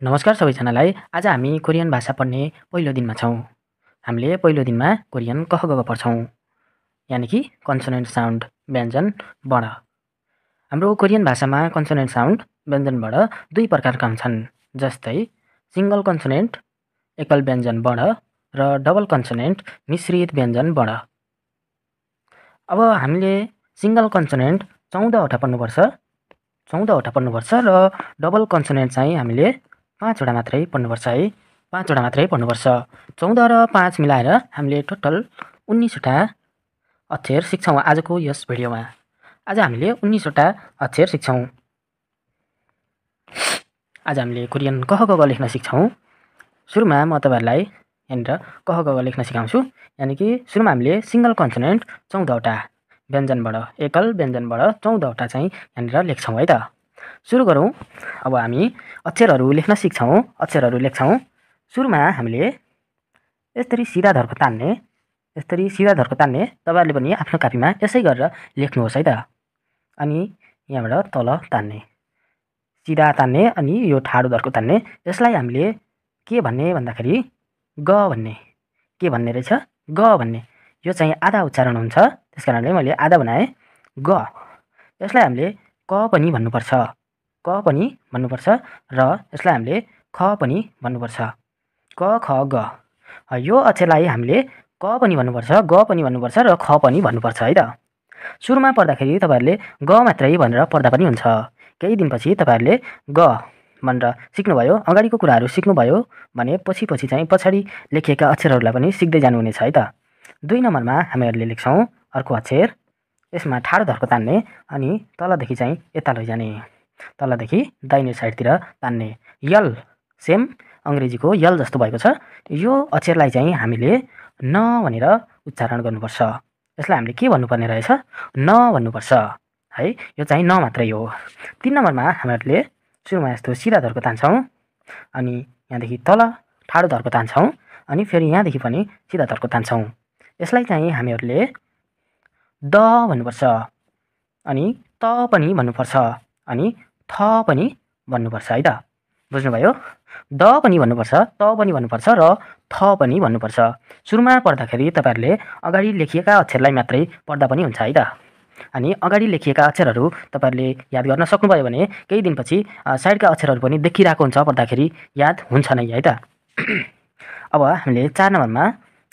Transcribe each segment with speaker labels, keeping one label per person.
Speaker 1: नमस्कार सबैजनालाई। आज हामी कोरियन भाषा पढ्ने पहिलो दिनमा छौँ। हामीले पहिलो दिनमा कोरियन क ख ग घ पढ्छौँ, यानि कि कन्सोनेन्ट साउन्ड व्यञ्जन वर्ण। हाम्रो कोरियन भाषामा कन्सोनेन्ट साउन्ड व्यञ्जन वर्ण दुई प्रकारका हुन्छन्, जस्तै सिङ्गल कन्सोनेन्ट एकल व्यञ्जन वर्ण र डबल कन्सोनेन्ट मिश्रित व्यञ्जन वर्ण। अब हामीले सिङ्गल कन्सोनेन्ट 14वटा पढ्नुपर्छ र डबल कन्सोनेन्ट चाहिँ हामीले 5वटा मात्रै पढ्नुपर्छ है। 5वटा मात्रै पढ्नुपर्छ। 14 र 5 मिलाएर हामीले टोटल 19वटा अक्षर सिक्छौँ आजको यस भिडियोमा। आज हामीले 19वटा अक्षर सिक्छौँ। आज हामीले कोरियन क ख ग घ लेख्न सिक्छौँ। सुरुमा म तपाईँहरूलाई यहाँनिर क ख ग घ लेख्न सिकाउँछु। यानि कि सुरुमा हामीले सिङ्गल कन्सोनेन्ट 14वटा व्यञ्जनबाट एकल व्यञ्जनबाट 14वटा चाहिँ यहाँनिर लेख्छौँ है त। सुरु गरौँ। अब हामी अक्षरहरू लेख्न सिक्छौँ, अक्षरहरू लेख्छौँ। सुरुमा हामीले यसरी सिधा धर्को तान्ने, तपाईँहरूले पनि आफ्नो कापीमा यसै गरेर लेख्नुहोस् है त। अनि यहाँबाट तल तान्ने, सिधा तान्ने, अनि यो ठाडो धर्को तान्ने। यसलाई हामीले के भन्ने भन्दाखेरि ग भन्ने। के भन्ने रहेछ? ग भन्ने। यो चाहिँ आधा उच्चारण हुन्छ, त्यस कारणले मैले आधा बनाएँ ग। यसलाई हामीले क पनि भन्नुपर्छ, क पनि भन्नुपर्छ र यसलाई हामीले ख पनि भन्नुपर्छ, क ख ग। यो अक्षरलाई हामीले क पनि भन्नुपर्छ, ग पनि भन्नुपर्छ र ख पनि भन्नुपर्छ है त। सुरुमा पढ्दाखेरि तपाईँहरूले ग मात्रै भनेर पढ्दा पनि हुन्छ। केही दिनपछि तपाईँहरूले ग भनेर सिक्नुभयो, अगाडिको कुराहरू सिक्नुभयो भने पछि चाहिँ पछाडि लेखिएका अक्षरहरूलाई पनि सिक्दै जानुहुनेछ है त। 2 नम्बरमा हामीहरूले लेख्छौँ अर्को अक्षर। यसमा ठाडो धर्को तान्ने अनि तलदेखि चाहिँ यता लैजाने, तलदेखि दाहिने साइडतिर तान्ने। यल सेम अङ्ग्रेजीको यल जस्तो भएको छ। यो अक्षरलाई चाहिँ हामीले न भनेर उच्चारण गर्नुपर्छ। यसलाई हामीले के भन्नुपर्ने रहेछ? न भन्नुपर्छ है। यो चाहिँ न मात्रै हो। 3 नम्बरमा हामीहरूले सुरुमा यस्तो सिधा धर्को तान्छौँ, अनि यहाँदेखि तल ठाडो धर्को तान्छौँ, अनि फेरि यहाँदेखि पनि सिधा धर्को तान्छौँ। यसलाई चाहिँ हामीहरूले द भन्नुपर्छ, अनि त पनि भन्नुपर्छ, अनि थ पनि भन्नुपर्छ है त। बुझ्नुभयो? द पनि भन्नुपर्छ, त पनि भन्नुपर्छ र थ पनि भन्नुपर्छ। सुरुमा पढ्दाखेरि तपाईँहरूले अगाडि लेखिएका अक्षरलाई मात्रै पढ्दा पनि हुन्छ है त। अनि अगाडि लेखिएका अक्षरहरू तपाईँहरूले याद गर्न सक्नुभयो भने केही दिनपछि साइडका अक्षरहरू पनि देखिरहेको हुन्छ, पढ्दाखेरि याद हुन्छ नै है त। अब हामीले 4 नम्बरमा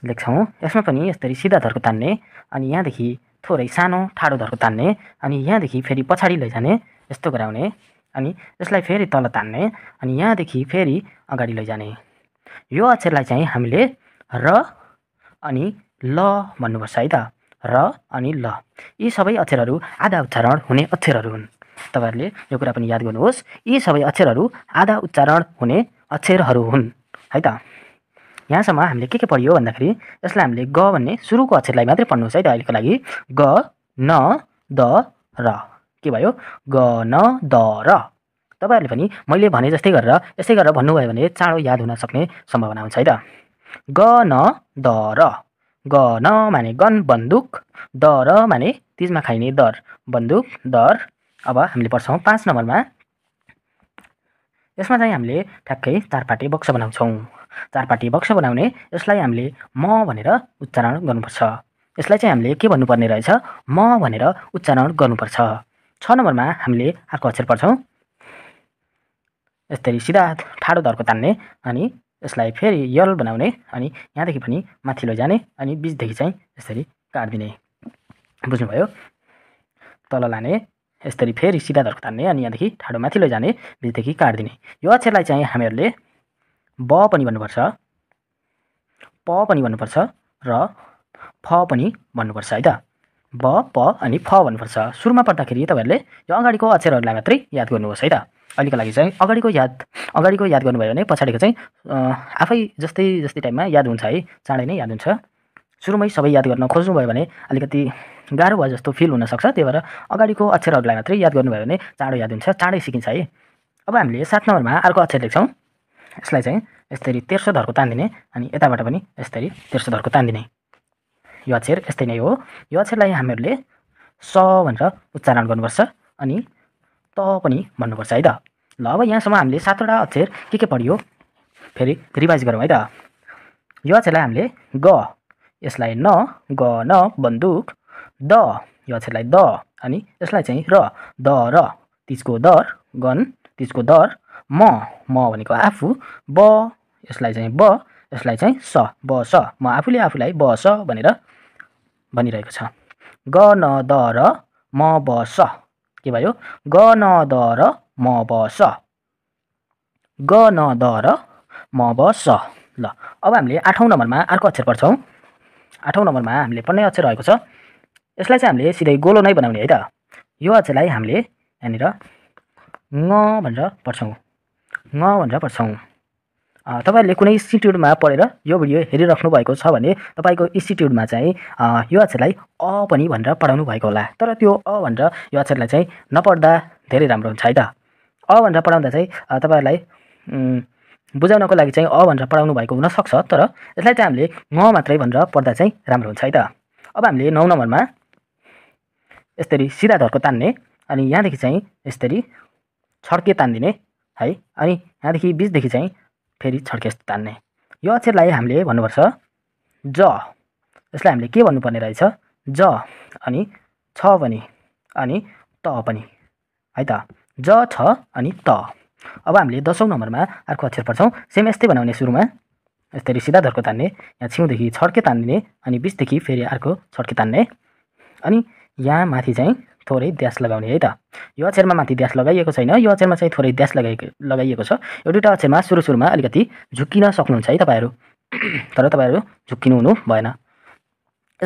Speaker 1: लेख्छौँ। यसमा पनि यसरी सिधा धर्को तान्ने, अनि यहाँदेखि थोरै सानो ठाडो धर्को तान्ने, अनि यहाँदेखि फेरि पछाडि लैजाने, यस्तो गराउने, अनि यसलाई फेरि तल तान्ने, अनि यहाँदेखि फेरि अगाडि लैजाने। यो अक्षरलाई चाहिँ हामीले र अनि ल भन्नुपर्छ है त। र अनि ल। यी सबै अक्षरहरू आधा उच्चारण हुने अक्षरहरू हुन्। तपाईँहरूले यो कुरा पनि याद गर्नुहोस्, यी सबै अक्षरहरू आधा उच्चारण हुने अक्षरहरू हुन् है त। यहाँसम्म हामीले के पढियो भन्दाखेरि यसलाई हामीले ग भन्ने सुरुको अक्षरलाई मात्रै पढ्नुहोस् है त अहिलेको लागि। ग न द र। के भयो? ग न द र। तपाईँहरूले पनि मैले भने जस्तै गरेर यसै गरेर भन्नुभयो भने चाँडो याद हुन सक्ने सम्भावना हुन्छ है त। ग न द र। ग न माने गन बन्दुक, द र माने तिजमा खाइने दर, बन्दुक दर। अब हामीले पढ्छौँ 5 नम्बरमा। यसमा चाहिँ हामीले ठ्याक्कै 4 पाटे बक्स बनाउँछौँ। 4 पाटे बक्स बनाउने यसलाई हामीले म भनेर उच्चारण गर्नुपर्छ। यसलाई चाहिँ हामीले के भन्नुपर्ने रहेछ? म भनेर उच्चारण गर्नुपर्छ। 6 नम्बरमा हामीले अर्को अक्षर पढ्छौँ। यसरी सिधा ठाडो धर्को तान्ने, अनि यसलाई फेरि यल बनाउने, अनि यहाँदेखि पनि माथि लैजाने, अनि बिचदेखि चाहिँ यसरी काट्दिने। बुझ्नुभयो? तल लाने, यसरी फेरि सिधा धर्को तान्ने, अनि यहाँदेखि ठाडो माथि लैजाने, बिचदेखि काट्दिने। यो अक्षरलाई चाहिँ हामीहरूले ब पनि भन्नुपर्छ, प पनि भन्नुपर्छ र फ पनि भन्नुपर्छ है त। ब, प अनि फ भन्नुपर्छ। सुरुमा पढ्दाखेरि तपाईँहरूले यो अगाडिको अक्षरहरूलाई मात्रै याद गर्नुहोस् है त। अहिलेको लागि चाहिँ अगाडिको याद गर्नुभयो भने पछाडिको चाहिँ आफै जस्तै टाइममा याद हुन्छ है, चाँडै नै याद हुन्छ। सुरुमै सबै याद गर्न खोज्नुभयो भने अलिकति गाह्रो भयो जस्तो फिल हुनसक्छ, त्यही भएर अगाडिको अक्षरहरूलाई मात्रै याद गर्नुभयो भने चाँडो याद हुन्छ, चाँडै सिकिन्छ है। अब हामीले 7 नम्बरमा अर्को अक्षर लेख्छौँ। यसलाई चाहिँ यसरी तेर्सो धर्को तान्दिने, अनि यताबाट पनि यसरी तेर्सो धर्को तान्दिने। यो अक्षर यस्तै नै हो। यो अक्षरलाई हामीहरूले स भनेर उच्चारण गर्नुपर्छ, अनि त पनि भन्नुपर्छ है त। ल अब यहाँसम्म हामीले 7वटा अक्षर के पढियो फेरि रिभाइज गरौँ है त। यो अक्षरलाई हामीले ग, यसलाई न, ग न बन्दुक, द यो अक्षरलाई द, अनि यसलाई चाहिँ र, द र तिजको दर, गन तिजको दर, म भनेको आफू, ब यसलाई चाहिँ ब, यसलाई चाहिँ स, ब स, म आफूले आफूलाई ब स भनेर भनिरहेको छ। ग न द र म ब स के भयो? ग न द र म ब स, ग न द र म ब स। ल अब हामीले 8औं नम्बरमा अर्को अक्षर पढ्छौँ। 8औं नम्बरमा हामीले पढ्ने अक्षर रहेको छ। यसलाई चाहिँ हामीले सिधै गोलो नै बनाउने है त। यो अक्षरलाई हामीले यहाँनिर ङ भनेर पढ्छौँ, ङ भनेर पढ्छौँ। तपाईहरुले कुनै इन्स्टिट्युटमा पढेर यो भिडियो हेरिराख्नु भएको छ भने तपाईको इन्स्टिट्युटमा चाहिँ यो अक्षरलाई अ पनि भनेर पढाउनु भएको होला। तर त्यो अ भनेर यो अक्षरलाई चाहिँ नपढ्दा धेरै राम्रो हुन्छ है त। अ भनेर पढाउँदा चाहिँ तपाईहरुलाई बुझाउनको लागि चाहिँ अ भनेर पढाउनु भएको हुन सक्छ, तर यसलाई चाहिँ हामीले ङ मात्रै भनेर पढ्दा चाहिँ राम्रो हुन्छ है त। अब हामीले 9 नम्बरमा यसरी सिधा धर्को तान्ने, अनि यहाँदेखि चाहिँ यसरी छड्के तान्दिने है, अनि यहाँदेखि बीचदेखि चाहिँ फेरि छड्के तान्ने। यो अक्षरलाई हामीले भन्नुपर्छ ज। यसलाई हामीले के भन्नुपर्ने रहेछ? ज, अनि छ पनि, अनि त पनि है त। ज, छ अनि त। अब हामीले 10औं नम्बरमा अर्को अक्षर पढ्छौँ। सेम यस्तै बनाउने, सुरुमा यसरी सिधा धर्को तान्ने, यहाँ छेउदेखि छड्के तान्दिने, अनि बीचदेखि फेरि अर्को छड्के तान्ने, अनि यहाँ माथि चाहिँ थोरै ड्यास लगाउने है त। यो अक्षरमा माथि ड्यास लगाइएको छैन, यो अक्षरमा चाहिँ थोरै ड्यास लगाइएको छ। यो दुईटा अक्षरमा सुरुमा अलिकति झुक्किन सक्नुहुन्छ है तपाईहरु, तर तपाईहरु झुक्किनु हुनु भएन।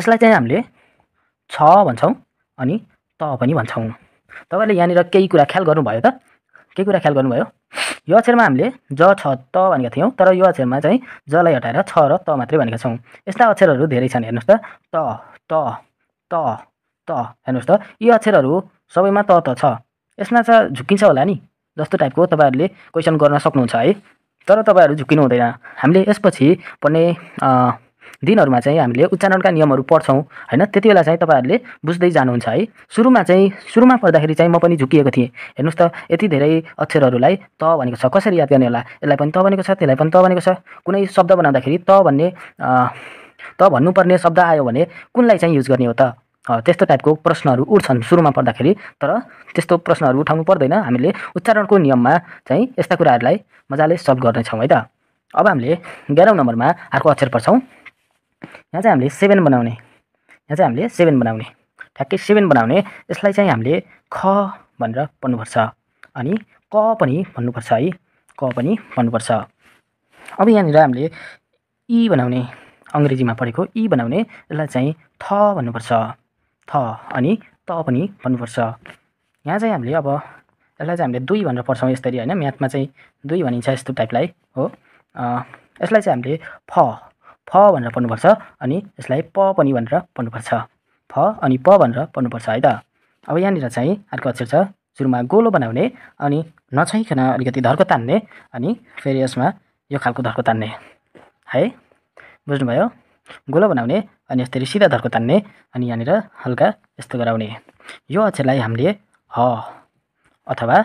Speaker 1: यसलाई चाहिँ हामीले छ भन्छौँ अनि त पनि भन्छौँ। तपाईहरुले यहाँनिर केही कुरा ख्याल गर्नुभयो त? केही कुरा ख्याल गर्नुभयो? यो अक्षरमा हामीले ज, छ, त भनेका थियौँ, तर यो अक्षरमा चाहिँ जलाई हटाएर छ र त मात्रै भनेका छौँ। यस्ता अक्षरहरू धेरै छन्, हेर्नुस् त। त, त, त, त, हेर्नुस् त। यी अक्षरहरू सबैमा त छ। यसमा चाहिँ झुक्किन्छ होला नि जस्तो टाइपको तपाईहरुले क्वेशन गर्न सक्नुहुन्छ है, तर तपाईहरु झुक्किनु हुँदैन। हामीले यसपछि पढ्ने दिनहरुमा चाहिँ हामीले उच्चारणका नियमहरू पढ्छौँ हैन, त्यतिबेला चाहिँ तपाईहरुले बुझ्दै जानुहुन्छ है। सुरुमा पढ्दाखेरि चाहिँ म पनि झुक्किएको थिएँ। हेर्नुस् त, यति धेरै अक्षरहरूलाई त भनेको छ, कसरी याद गर्ने होला? यसलाई पनि त भनेको छ, त्यसलाई पनि त भनेको छ। कुनै शब्द बनाउँदाखेरि त भन्ने त भन्नुपर्ने शब्द आयो भने कुनलाई चाहिँ युज गर्ने हो त? त्यस्तो टाइपको प्रश्नहरू उठ्छन् सुरुमा पढ्दाखेरि, तर त्यस्तो प्रश्नहरू उठाउनु पर्दैन। हामीले उच्चारणको नियममा चाहिँ यस्ता कुराहरूलाई मजाले सल्भ गर्नेछौँ है त। अब हामीले 11औं नम्बरमा अर्को अक्षर पढ्छौँ। यहाँ चाहिँ हामीले 7 बनाउने, यहाँ चाहिँ हामीले 7 बनाउने, ठ्याक्कै 7 बनाउने। यसलाई चाहिँ हामीले ख भनेर पढ्नुपर्छ, अनि क पनि भन्नुपर्छ है, क पनि भन्नुपर्छ। अब यहाँनिर हामीले इ बनाउने, अङ्ग्रेजीमा पढेको इ बनाउने, यसलाई चाहिँ थ भन्नुपर्छ, थ, अनि त पनि भन्नुपर्छ। यहाँ चाहिँ हामीले अब यसलाई चाहिँ हामीले 2 भनेर पढ्छौँ यसरी हैन, म्याथमा चाहिँ 2 भनिन्छ यस्तो टाइपलाई हो। यसलाई चाहिँ हामीले फ भनेर पढ्नुपर्छ, अनि यसलाई प पनि भनेर पढ्नुपर्छ, फ अनि प भनेर पढ्नुपर्छ है त। अब यहाँनिर चाहिँ अर्को अक्षर छ, सुरुमा गोलो बनाउने, अनि नछाइकन अलिकति धर्को तान्ने, अनि फेरि यसमा यो खालको धर्को तान्ने है, बुझ्नुभयो? गोलो बनाउने अनि यसरी सिधा धर्को तान्ने, अनि यहाँनिर हल्का यस्तो गराउने। यो अक्षरलाई हामीले ह अथवा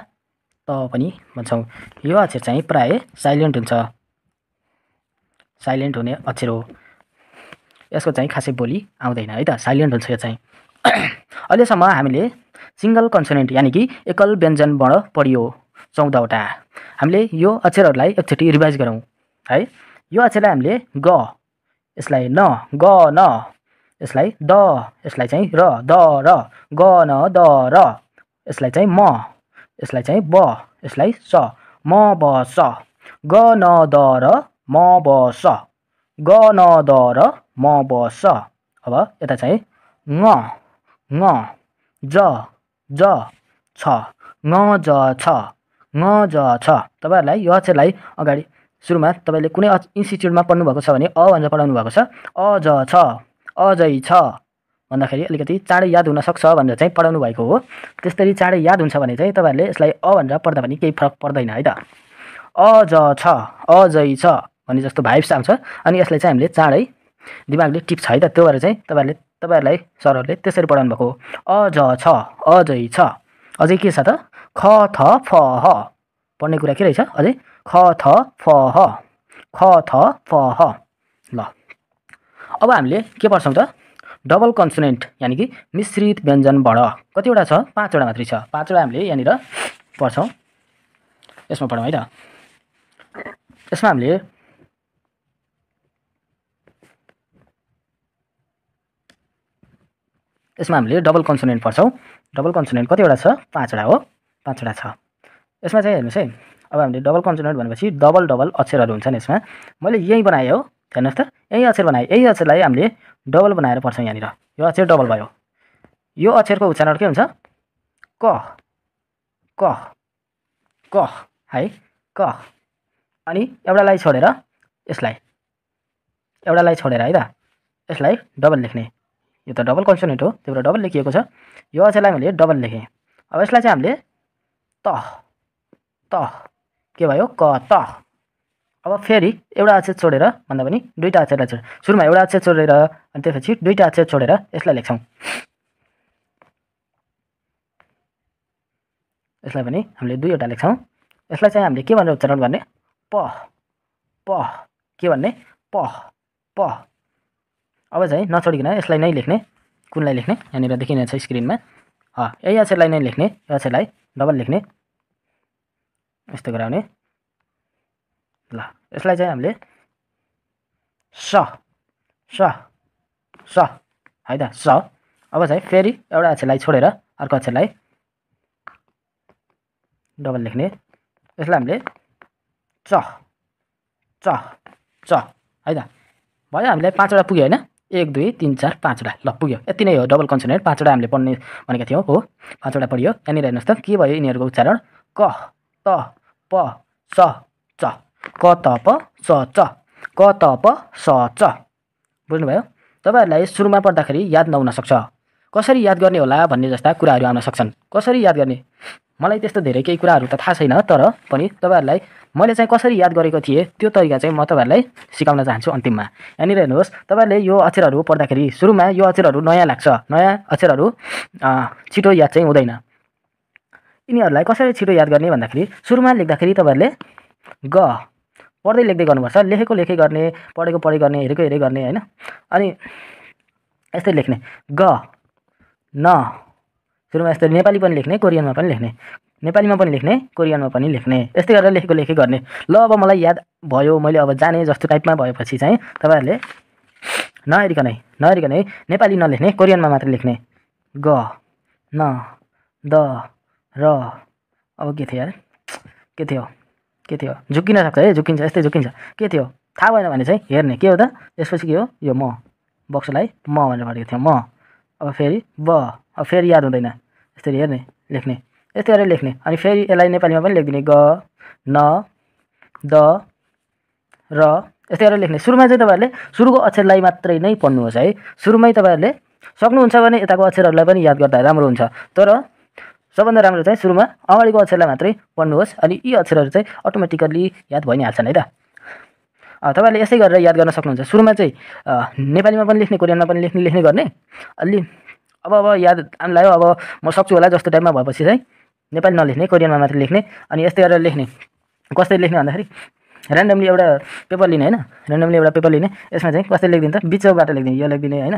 Speaker 1: त पनि भन्छौँ। यो अक्षर चाहिँ प्राय साइलेन्ट हुन्छ, साइलेन्ट हुने अक्षर हो। यसको चाहिँ खासै बोली आउँदैन है त, साइलेन्ट हुन्छ यो चाहिँ। अहिलेसम्म हामीले सिङ्गल कन्सोनेन्ट यानि कि एकल व्यञ्जन वर्ण पढियो 14वटा। हामीले यो अक्षरहरूलाई एकचोटि रिभाइज गरौँ है। यो अक्षरलाई हामीले ग, यसलाई न, ग न, यसलाई द, यसलाई चाहिँ र, द र, ग न द र, यसलाई चाहिँ म, यसलाई चाहिँ ब, यसलाई स, म ब स, ग न द र म ब स, ग न द र म ब स। अब यता चाहिँ ङ, ङ, ज, ज, छ, ङ ज छ, ङ ज छ। तपाईहरुलाई यो अक्षरलाई अगाडि सुरुमा तपाईले कुनै इन्स्टिट्युटमा पढ्नु भएको छ भने अ भनेर पढाउनु भएको छ, अ ज छ, अजै छ भन्दाखेरि अलिकति चाँडै याद हुन सक्छ भनेर चाहिँ पढाउनु भएको हो। त्यसरी चाँडै याद हुन्छ भने चाहिँ तपाईहरुले यसलाई अ भनेर पढ्दा पनि केही फरक पर्दैन है त। अ ज छ, अजै छ भन्ने जस्तो भाइब्स आउँछ, अनि यसलाई चाहिँ हामीले चाँडै दिमागले टिप्छ है त। त्यो भएर चाहिँ तपाईहरुलाई सरहरूले त्यसरी पढाउनु भएको हो। अ ज छ, अजै छ, अझै के छ त? ख थ फ ह, पढ्ने कुरा के रहेछ अझै ख थ फ ह ख थ फ ह ल अब हामीले के पढ्छौँ त डबल कन्सोनेन्ट यानि कि मिश्रित व्यञ्जनबाट कतिवटा छ 5 वटा मात्रै छ 5 वटा हामीले यहाँनिर पढ्छौँ यसमा पढौँ है त यसमा हामीले डबल कन्सोनेन्ट पढ्छौँ डबल कन्सोनेन्ट कतिवटा छ 5 वटा हो 5 वटा छ यसमा चाहिँ हेर्नुहोस् है अब हामीले डबल कन्सोनेन्ट भनेपछि डबल डबल अक्षरहरू हुन्छन् यसमा मैले यही बनाएँ हो हेर्नुहोस् त यही अक्षर बनाएँ यही अक्षरलाई हामीले डबल बनाएर पढ्छौँ यहाँनिर यो अक्षर डबल भयो यो अक्षरको उच्चारण के हुन्छ क क क है क अनि एउटालाई छोडेर यसलाई है त यसलाई डबल लेख्ने यो त डबल कन्सोनेन्ट हो त्यही भएर डबल लेखिएको छ यो अक्षरलाई मैले डबल लेखेँ अब यसलाई चाहिँ हामीले त के भयो क त अब फेरि एउटा अक्षर छोडेर भन्दा पनि दुईटा अक्षरलाई छोडेर सुरुमा एउटा अक्षर छोडेर अनि त्यसपछि दुईटा अक्षर छोडेर यसलाई लेख्छौँ यसलाई पनि हामीले दुईवटा लेख्छौँ यसलाई चाहिँ हामीले के भनेर उच्चारण गर्ने प के भन्ने प अब चाहिँ नछोडिकन यसलाई नै लेख्ने कुनलाई लेख्ने यहाँनिर देखिने छ स्क्रिनमा यही अक्षरलाई नै लेख्ने यो अक्षरलाई डबल लेख्ने यस्तो गराउने ल यसलाई चाहिँ हामीले स है त स अब चाहिँ फेरि एउटा अक्षरलाई छोडेर अर्को अक्षरलाई डबल लेख्ने यसलाई हामीले च है त भयो हामीलाई 5 वटा पुग्यो होइन 1 2 3 4 5 वटा ल पुग्यो यति नै हो डबल कन्सोनेन्ट 5 वटा हामीले पढ्ने भनेका थियौँ हो 5 वटा पढियो यहाँनिर हेर्नुहोस् त के भयो यिनीहरूको उच्चारण क त प स च क त प स च क त प स च बुझ्नुभयो तपाईँहरूलाई सुरुमा पढ्दाखेरि याद नहुन सक्छ कसरी याद गर्ने होला भन्ने जस्ता कुराहरू आउन सक्छन् कसरी याद गर्ने मलाई त्यस्तो धेरै केही कुराहरू त थाहा छैन तर पनि तपाईँहरूलाई मैले चाहिँ कसरी याद गरेको थिएँ त्यो तरिका चाहिँ म तपाईँहरूलाई सिकाउन चाहन्छु अन्तिममा यहाँनिर हेर्नुहोस् तपाईँहरूले यो अक्षरहरू पढ्दाखेरि सुरुमा यो अक्षरहरू नयाँ लाग्छ नयाँ अक्षरहरू छिटो याद चाहिँ हुँदैन यिनीहरूलाई कसरी छिटो याद गर्ने भन्दाखेरि सुरुमा लेख्दाखेरि तपाईँहरूले ग पढ्दै लेख्दै गर्नुपर्छ लेखेको लेखे गर्ने पढेको पढे गर्ने हेरेको हेरे गर्ने होइन अनि यस्तै लेख्ने ग न सुरुमा यस्तै नेपाली पनि लेख्ने कोरियनमा पनि लेख्ने नेपालीमा पनि लेख्ने कोरियनमा पनि लेख्ने यस्तै गरेर लेखेको लेखे गर्ने ल अब मलाई याद भयो मैले अब जाने जस्तो टाइपमा भएपछि चाहिँ तपाईँहरूले नहेरिकनै नेपाली नलेख्ने कोरियनमा मात्र लेख्ने ग न द र अब के थियो यार के थियो झुक्किन सक्छ है झुक्किन्छ यस्तै झुक्किन्छ के थियो थाहा भएन भने चाहिँ हेर्ने के हो त यसपछि के हो यो म बक्सलाई म भनेर पढेको थियो म अब फेरि ब अब फेरि याद हुँदैन यसरी हेर्ने लेख्ने यस्तै गरेर लेख्ने अनि फेरि यसलाई नेपालीमा पनि लेखिदिने ग न द र यस्तै गरेर लेख्ने सुरुमा चाहिँ तपाईँहरूले सुरुको अक्षरलाई मात्रै नै पढ्नुहोस् है सुरुमै तपाईँहरूले सक्नुहुन्छ भने यताको अक्षरहरूलाई पनि याद गर्दा राम्रो हुन्छ तर सबभन्दा राम्रो चाहिँ सुरुमा अगाडिको अक्षरलाई मात्रै पढ्नुहोस् अनि यी अक्षरहरू चाहिँ अटोमेटिकल्ली याद भइ नै हाल्छन् है त तपाईँहरूले यसै गरेर याद गर्न सक्नुहुन्छ सुरुमा चाहिँ नेपालीमा पनि लेख्ने कोरियनमा पनि लेख्ने गर्ने अलि अब याद आउँला अब म सक्छु होला जस्तो टाइपमा भएपछि चाहिँ नेपाली नलेख्ने कोरियनमा मात्र लेख्ने अनि यस्तै गरेर लेख्ने कसरी लेख्ने भन्दाखेरि ऱ्यान्डमली एउटा पेपर लिने होइन ऱ्यान्डमली एउटा पेपर लिने यसमा चाहिँ कसरी लेखिदिने त बिचबाट लेखिदिने यो लेखिदिने होइन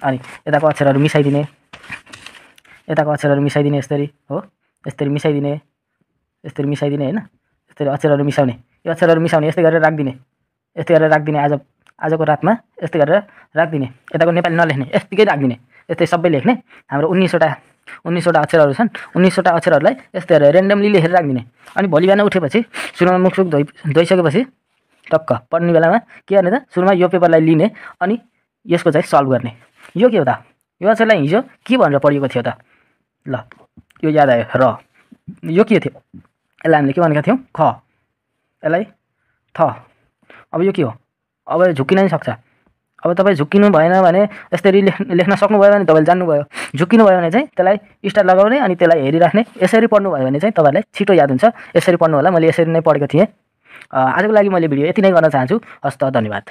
Speaker 1: अनि यताको अक्षरहरू मिसाइदिने यसरी हो यसरी मिसाइदिने होइन यसरी अक्षरहरू मिसाउने यो अक्षरहरू मिसाउने यस्तै गरेर राखिदिने आजको रातमा यस्तै गरेर राखिदिने यताको नेपाली नलेख्ने यतिकै राखिदिने यस्तै सबै लेख्ने हाम्रो 19वटा अक्षरहरू छन् 19वटा अक्षरहरूलाई यस्तै गरेर ऱ्यान्डमली लेखेर राखिदिने अनि भोलि बिहान उठेपछि सुरुमा मुखसुख धोइसकेपछि टक्क पढ्ने बेलामा के गर्ने त सुरुमा यो पेपरलाई लिने अनि यसको चाहिँ सल्भ गर्ने यो के हो त यो अक्षरलाई हिजो के भनेर पढिएको थियो त ल यो याद आयो र यो के थियो यसलाई हामीले के भनेका थियौँ ख यसलाई थ अब यो के हो अब झुक्किन नि सक्छ अब तपाईँ झुक्किनु भएन भने यसरी लेख्न सक्नुभयो भने तपाईँले जान्नुभयो झुक्किनु भयो भने चाहिँ त्यसलाई स्टार लगाउने अनि त्यसलाई हेरिराख्ने यसरी पढ्नुभयो भने चाहिँ तपाईँलाई छिटो याद हुन्छ यसरी पढ्नु होला मैले यसरी नै पढेको थिएँ आजको लागि मैले भिडियो यति नै गर्न चाहन्छु हस्त धन्यवाद।